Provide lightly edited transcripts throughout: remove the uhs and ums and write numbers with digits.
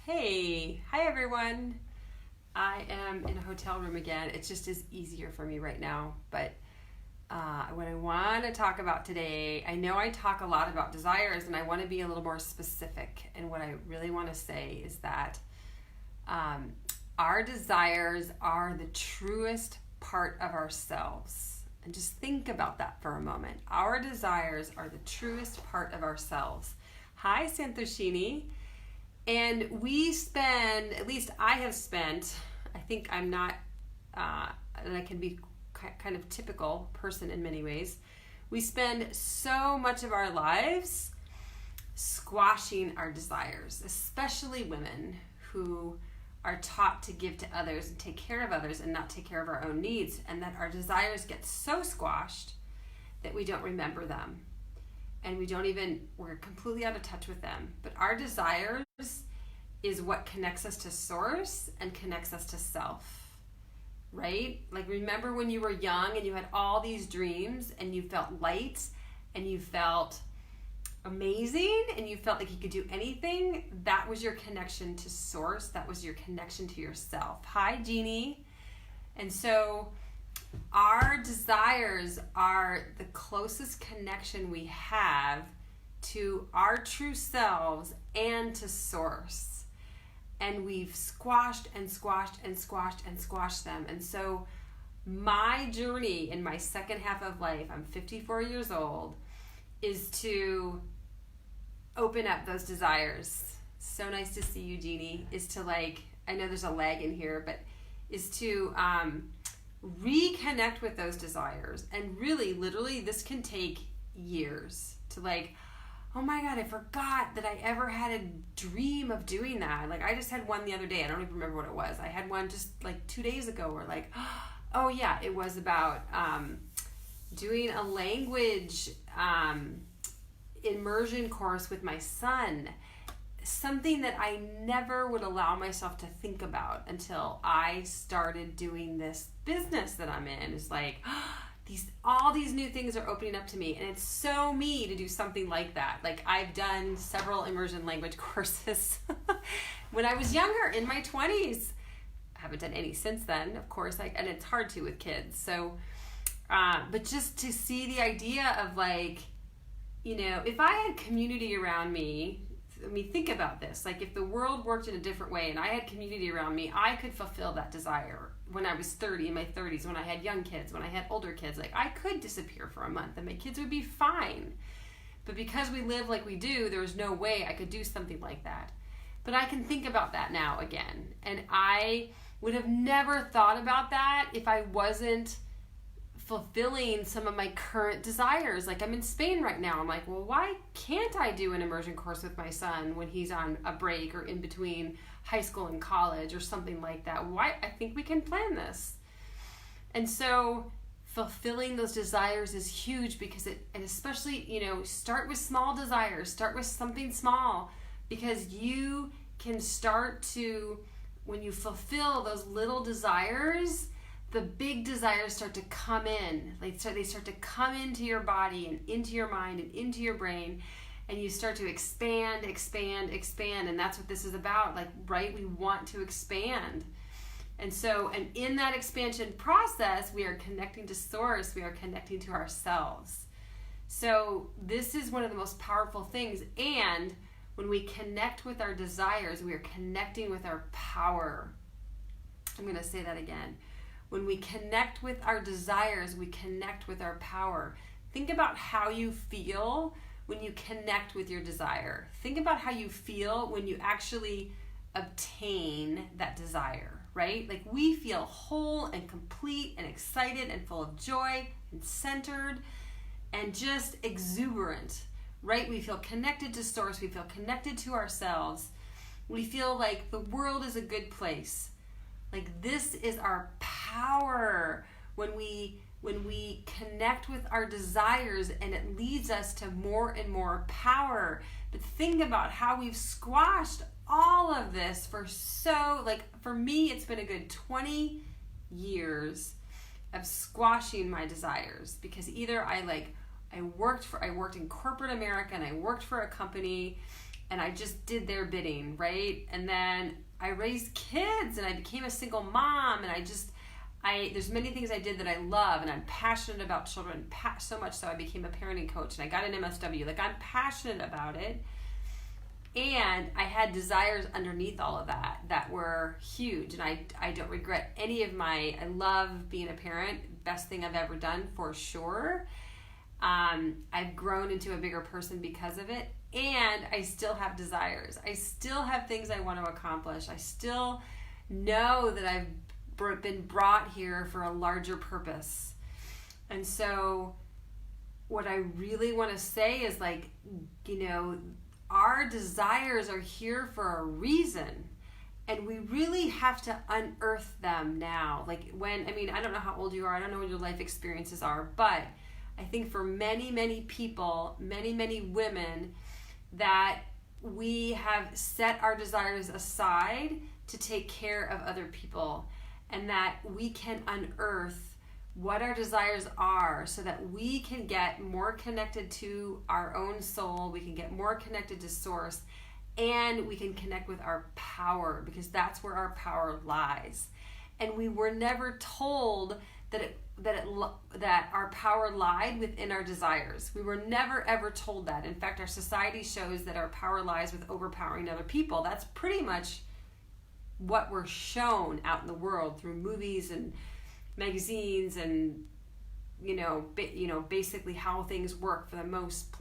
Hey, hi everyone. I am in a hotel room again. It just is easier for me right now. But what I want to talk about today, I know I talk a lot about desires and I want to be a little more specific. And what I really want to say is that our desires are the truest part of ourselves. And just think about that for a moment. Our desires are the truest part of ourselves. Hi, Santoshini. And we spend, at least I have spent, I think I'm not, and I can be kind of typical person in many ways. We spend so much of our lives squashing our desires, especially women who are taught to give to others and take care of others and not take care of our own needs, and that our desires get so squashed that we don't remember them. And we're completely out of touch with them. But our desires is what connects us to source and connects us to self, right? Like, remember when you were young and you had all these dreams and you felt light and you felt amazing and you felt like you could do anything? That was your connection to source. That was your connection to yourself. Hi, Jeannie. And so our desires are the closest connection we have to our true selves and to source. And we've squashed and squashed and squashed and squashed them. And so my journey in my second half of life, I'm 54 years old, is to open up those desires. So nice to see you, Jeannie. Is to, like, I know there's a lag in here, but is to reconnect with those desires. And really, literally, this can take years to, like, oh my God, I forgot that I ever had a dream of doing that. Like, I just had one the other day. I don't even remember what it was. I had one just like 2 days ago where, like, oh yeah, it was about doing a language immersion course with my son. Something that I never would allow myself to think about until I started doing this business that I'm in. It's like, all these new things are opening up to me, and it's so me to do something like that. Like, I've done several immersion language courses when I was younger, in my 20s. I haven't done any since then, of course, and it's hard to with kids. So, but just to see the idea of, like, you know, if I had community around me, I mean, think about this. Like, if the world worked in a different way and I had community around me, I could fulfill that desire. When I was 30, in my 30s, when I had young kids, when I had older kids, like, I could disappear for a month and my kids would be fine. But because we live like we do, there was no way I could do something like that. But I can think about that now again. And I would have never thought about that if I wasn't fulfilling some of my current desires. Like, I'm in Spain right now. I'm like, well, why can't I do an immersion course with my son when he's on a break or in between high school and college or something like that? Why? I think we can plan this. And so fulfilling those desires is huge, because and especially, you know, start with small desires, start with something small, because you can start to, when you fulfill those little desires, the big desires start to come in. They start to come into your body and into your mind and into your brain, and you start to expand, and that's what this is about. Like, right? We want to expand. And in that expansion process, we are connecting to source, we are connecting to ourselves. So this is one of the most powerful things. And when we connect with our desires, we are connecting with our power. I'm going to say that again. When we connect with our desires, we connect with our power. Think about how you feel when you connect with your desire. Think about how you feel when you actually obtain that desire, right? Like, we feel whole and complete and excited and full of joy and centered and just exuberant, right? We feel connected to source. We feel connected to ourselves. We feel like the world is a good place. Like, this is our power when we connect with our desires, and it leads us to more and more power. But think about how we've squashed all of this for me, it's been a good 20 years of squashing my desires, because either I worked in corporate America and I worked for a company and I just did their bidding, right? And then I raised kids and I became a single mom, and there's many things I did that I love, and I'm passionate about children, so much so I became a parenting coach and I got an MSW. Like, I'm passionate about it. And I had desires underneath all of that were huge. And I don't regret any of I love being a parent. Best thing I've ever done, for sure. I've grown into a bigger person because of it. And I still have desires. I still have things I want to accomplish. I still know that I've been brought here for a larger purpose. And so what I really want to say is, like, our desires are here for a reason, and we really have to unearth them now. Like, I don't know how old you are, I don't know what your life experiences are, but I think for many, many people, many, many women, that we have set our desires aside to take care of other people, and that we can unearth what our desires are so that we can get more connected to our own soul, we can get more connected to source, and we can connect with our power, because that's where our power lies. And we were never told that our power lied within our desires. We were never ever told that. In fact, our society shows that our power lies with overpowering other people. That's pretty much what we're shown out in the world through movies and magazines, and basically how things work in most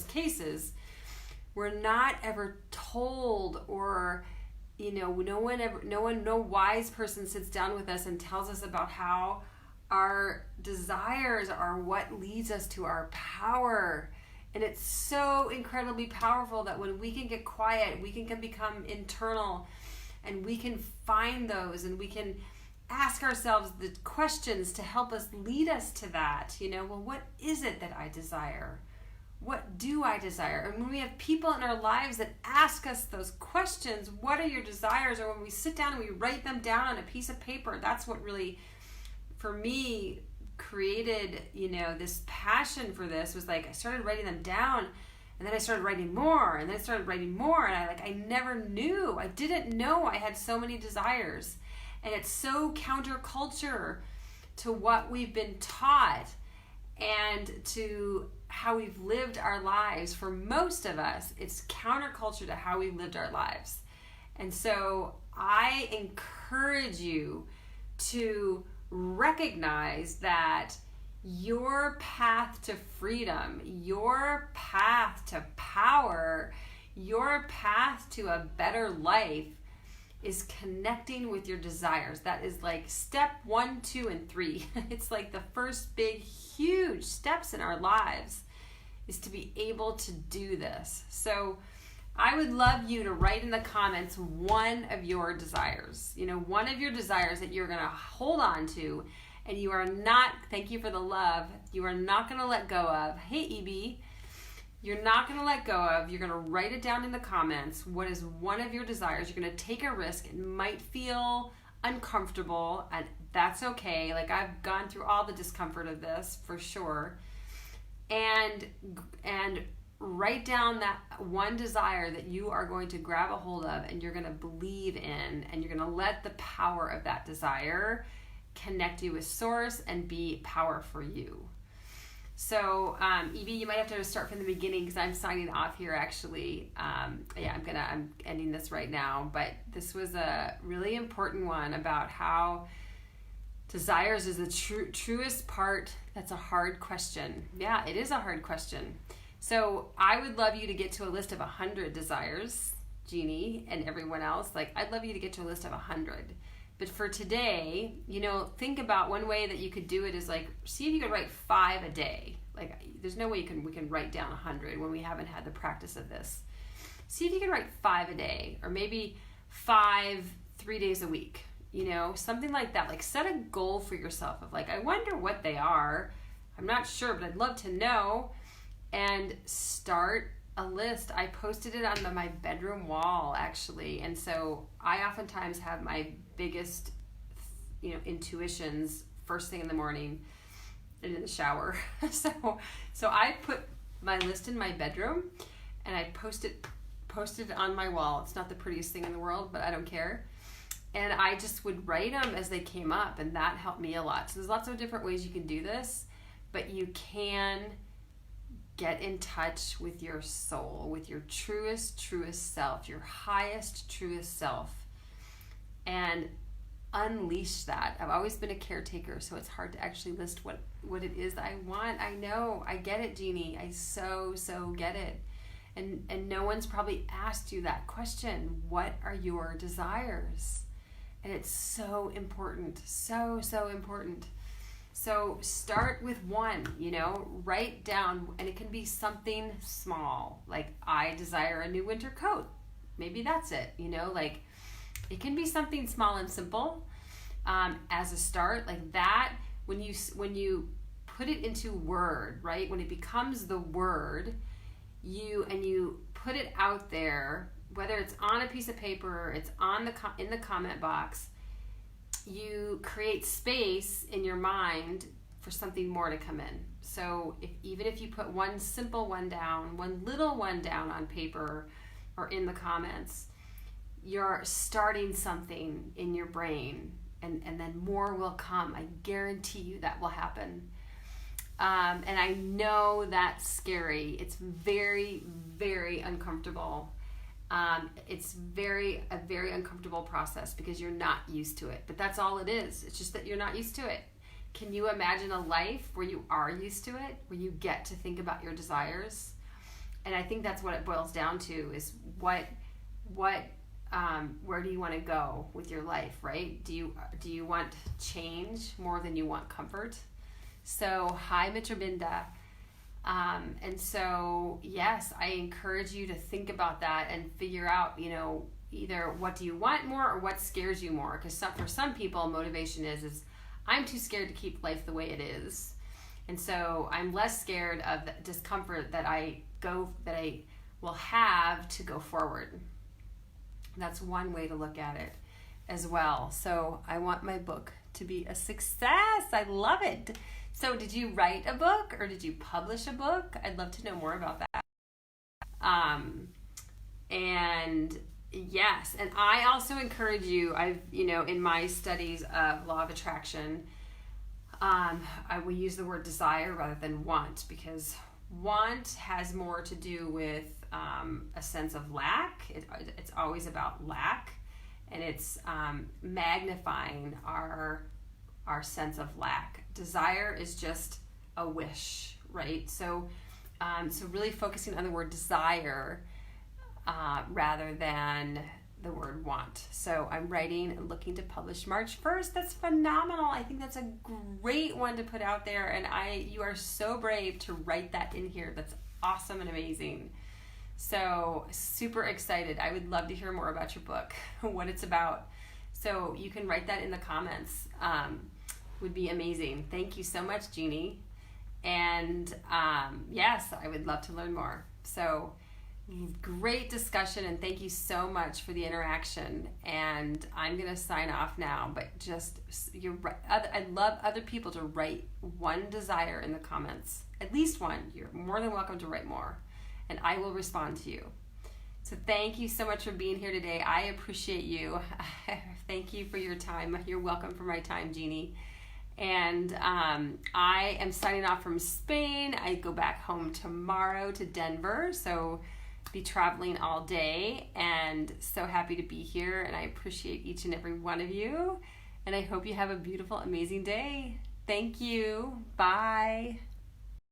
cases. We're not ever told, or no wise person sits down with us and tells us about how our desires are what leads us to our power. And it's so incredibly powerful that when we can get quiet, we can become internal, and we can find those, and we can ask ourselves the questions to help us lead us to that. Well, what is it that I desire? What do I desire? And when we have people in our lives that ask us those questions, what are your desires? Or when we sit down and we write them down on a piece of paper, that's what really, for me, created, this passion for this. Was like, I started writing them down, and then I started writing more, and then I started writing more, and I didn't know I had so many desires. And it's so counterculture to what we've been taught and to how we've lived our lives. For most of us, it's counterculture to how we've lived our lives. And so I encourage you to recognize that your path to freedom, your path to power, your path to a better life is connecting with your desires. That is like step 1, 2, and 3. It's like the first big, huge steps in our lives, is to be able to do this. So I would love you to write in the comments one of your desires. One of your desires that you're going to hold on to, and you are not, thank you for the love, you are not going to let go of. Hey, EB. You're not going to let go of. You're going to write it down in the comments. What is one of your desires? You're going to take a risk. It might feel uncomfortable, and that's okay. Like, I've gone through all the discomfort of this, for sure. And write down that one desire that you are going to grab a hold of, and you're going to believe in, and you're going to let the power of that desire connect you with source and be power for you. So, Evie, you might have to start from the beginning, because I'm signing off here, actually. I'm ending this right now, but this was a really important one about how desires is the truest part. That's a hard question. Yeah, it is a hard question. So I would love you to get to a list of 100 desires, Jeannie, and everyone else. Like, I'd love you to get to a list of 100. But for today, think about one way that you could do it is, like, see if you could write 5 a day. Like, there's no way we can write down 100 when we haven't had the practice of this. See if you can write 5 a day, or maybe 5 3 days a week. Something like that. Like, set a goal for yourself of, like, I wonder what they are. I'm not sure, but I'd love to know. And start a list. I posted it on my bedroom wall, actually. And so I oftentimes have my biggest, intuitions first thing in the morning and in the shower. So I put my list in my bedroom, and I posted it on my wall. It's not the prettiest thing in the world, but I don't care. And I just would write them as they came up, and that helped me a lot. So there's lots of different ways you can do this, but you can get in touch with your soul, with your truest self, your highest, truest self, and unleash that. I've always been a caretaker, so it's hard to actually list what it is that I want. I know, I get it, Jeannie. I so get it. And no one's probably asked you that question. What are your desires? And it's so important, so important. So start with one, write down, and it can be something small, like I desire a new winter coat. Maybe that's it, like it can be something small and simple as a start, like that. When you put it into word, right? When it becomes the word, you put it out there, whether it's on a piece of paper or it's in the comment box, you create space in your mind for something more to come in. So even if you put one simple one down, one little one down on paper or in the comments, you're starting something in your brain, and then more will come. I guarantee you that will happen. And I know that's scary. It's very, very uncomfortable. It's a very uncomfortable process because you're not used to it. But that's all it is. It's just that you're not used to it. Can you imagine a life where you are used to it, where you get to think about your desires? And I think that's what it boils down to, is where do you want to go with your life, right? Do you want change more than you want comfort? So, hi, Mitrabinda. And so, yes, I encourage you to think about that and figure out, either what do you want more or what scares you more. Because for some people, motivation is I'm too scared to keep life the way it is. And so I'm less scared of the discomfort that I will have to go forward. That's one way to look at it as well. So I want my book to be a success. I love it. So did you write a book or did you publish a book? I'd love to know more about that. And yes, and I also encourage you, in my studies of law of attraction, we use the word desire rather than want, because want has more to do with a sense of lack. It's always about lack, and it's magnifying our sense of lack. Desire is just a wish, right? So really focusing on the word desire rather than the word want. So I'm writing and looking to publish March 1st. That's phenomenal. I think that's a great one to put out there, and you are so brave to write that in here. That's awesome and amazing. So super excited. I would love to hear more about your book, what it's about. So you can write that in the comments. Would be amazing. Thank you so much, Jeannie. And yes, I would love to learn more. So great discussion, and thank you so much for the interaction. And I'm going to sign off now, but I'd love other people to write one desire in the comments, at least one. You're more than welcome to write more, and I will respond to you. So thank you so much for being here today. I appreciate you. Thank you for your time. You're welcome for my time, Jeannie. And I am signing off from Spain. I go back home tomorrow to Denver, so be traveling all day, and so happy to be here, and I appreciate each and every one of you, and I hope you have a beautiful, amazing day. Thank you. Bye.